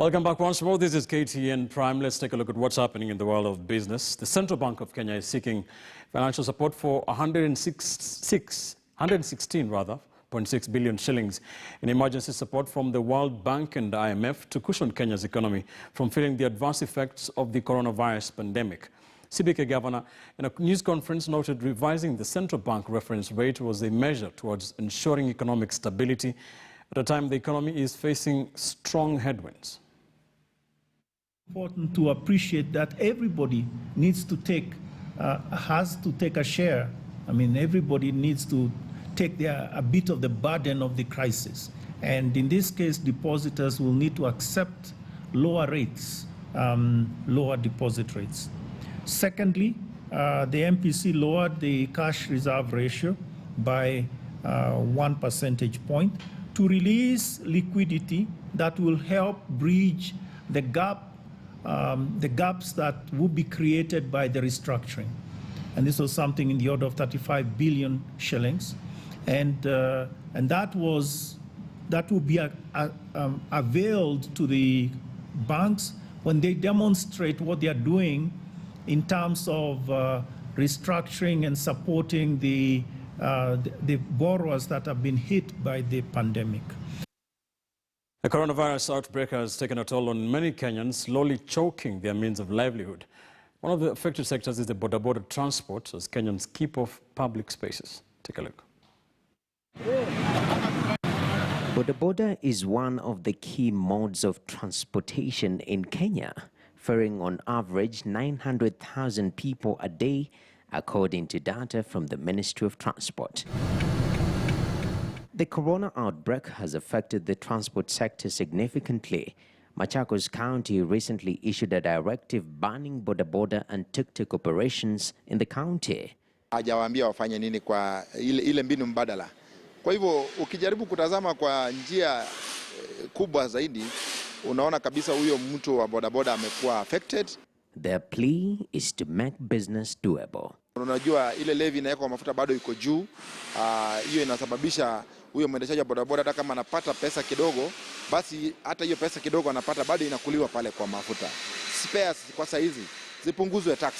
Welcome back once more. This is KTN Prime. Let's take a look at what's happening in the world of business. The Central Bank of Kenya is seeking financial support for 116.6 billion shillings in emergency support from the World Bank and IMF to cushion Kenya's economy from feeling the adverse effects of the coronavirus pandemic. CBK governor in a news conference noted revising the central bank reference rate was a measure towards ensuring economic stability at a time the economy is facing strong headwinds. Important to appreciate that everybody needs to has to take a share. I mean, everybody needs to take a bit of the burden of the crisis. And in this case, depositors will need to accept lower rates, lower deposit rates. Secondly, the MPC lowered the cash reserve ratio by 1 percentage point to release liquidity that will help bridge the gaps that will be created by the restructuring. And this was something in the order of 35 billion shillings. And that will be availed to the banks when they demonstrate what they are doing in terms of restructuring and supporting the borrowers that have been hit by the pandemic. The coronavirus outbreak has taken a toll on many Kenyans, slowly choking their means of livelihood. One of the affected sectors is the border transport, as Kenyans keep off public spaces. Take a look. Boda is one of the key modes of transportation in Kenya, ferrying on average 900,000 people a day, according to data from the Ministry of Transport. The corona outbreak has affected the transport sector significantly. Machakos County recently issued a directive banning boda and tuk-tuk operations in the county. Hajawaambia wafanye nini kwa ile mbinu mbadala. Kwa hivyo ukijaribu kutazama kwa njia kubwa zaidi, unaona kabisa huyo mtu wa bodaboda amekuwa affected. Their plea is to make business doable. Unajua ile levy inawekwa mafuta bado iko juu. Hiyo inasababisha huyo mwendeshaji wa bodaboda hata kama anapata pesa kidogo, basi hata hiyo pesa kidogo anapata bado inakuliwa pale kwa mafuta. Spares kwa saa hizi zipunguzwe tax.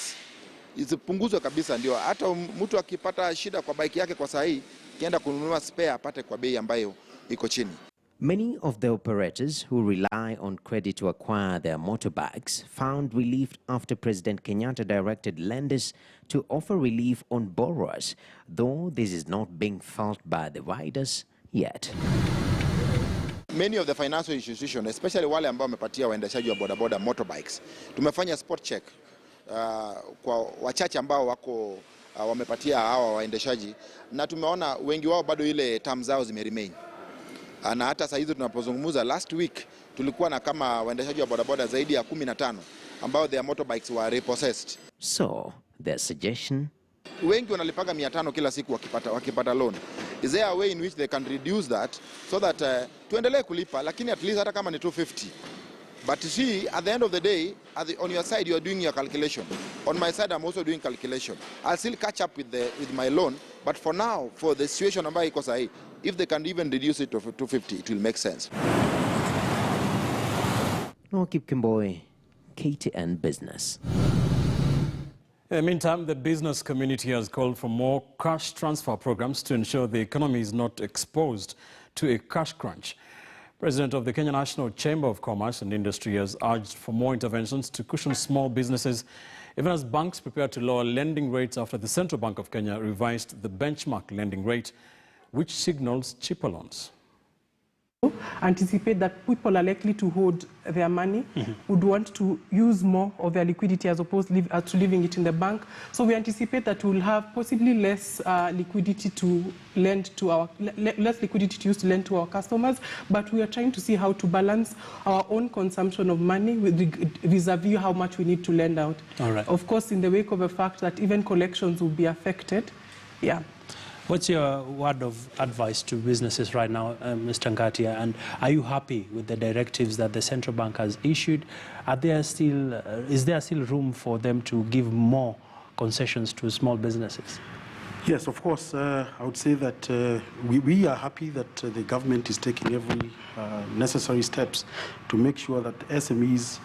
Zipunguzwe kabisa, ndio hata mtu akipata shida kwa bike yake kwa saa hii, kienda kununua spare apate kwa bei ambayo iko chini. Many of the operators who rely on credit to acquire their motorbikes found relief after President Kenyatta directed lenders to offer relief on borrowers, though this is not being felt by the riders yet. Many of the financial institutions, especially wale ambao wamepatia waendeshaji wa bodaboda motorbikes, tumefanya spot check kwa wachache ambao wako wamepatia hawa waendeshaji, na tumeona wengi wao bado ile terms zao zimeremain. Na hata saa hizo tunapozungumza, last week tulikuwa na kama waendeshaji wa bodaboda zaidi ya 15 ambao their motorbikes were repossessed. So, their suggestion? Wengi wanalipaga 500 kila siku wakipata loan. Is there a way in which they can reduce that so that tuendelee kulipa, lakini at least hata kama ni 250. But see, at the end of the day, on your side you are doing your calculation. On my side I'm also doing calculation. I'll still catch up with my loan, but for now, for the situation ambayo iko sahi, if they can even reduce it to 250, it will make sense. Keep Kimboy, KTN Business. In the meantime, the business community has called for more cash transfer programs to ensure the economy is not exposed to a cash crunch. President of the Kenya National Chamber of Commerce and Industry has urged for more interventions to cushion small businesses, even as banks prepare to lower lending rates after the Central Bank of Kenya revised the benchmark lending rate, which signals cheaper loans. Anticipate that people are likely to hold their money, would want to use more of their liquidity as opposed to leaving it in the bank. So we anticipate that we'll have possibly less liquidity to lend to less liquidity to use to lend to our customers. But we are trying to see how to balance our own consumption of money with vis-a-vis how much we need to lend out. All right. Of course, in the wake of the fact that even collections will be affected. Yeah. What's your word of advice to businesses right now, Mr. Ngatia? And are you happy with the directives that the central bank has issued? Is there still room for them to give more concessions to small businesses? Yes, of course. I would say that we are happy that the government is taking every necessary steps to make sure that SMEs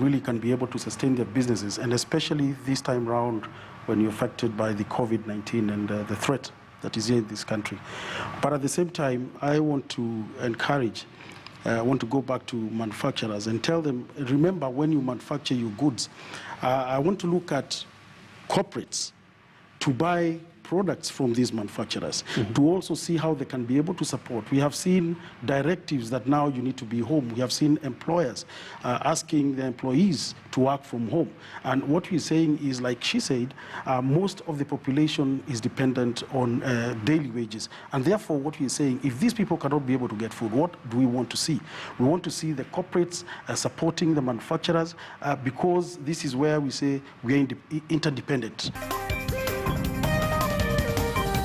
really can be able to sustain their businesses, and especially this time round when you're affected by the COVID-19 and the threat that is here in this country. But at the same time, I want to encourage, I want to go back to manufacturers and tell them, remember when you manufacture your goods, I want to look at corporates to buy products from these manufacturers, to also see how they can be able to support. We have seen directives that now you need to be home. We have seen employers asking their employees to work from home. And what we're saying is, like she said, most of the population is dependent on daily wages. And therefore, what we're saying, if these people cannot be able to get food, what do we want to see? We want to see the corporates supporting the manufacturers because this is where we say we are interdependent.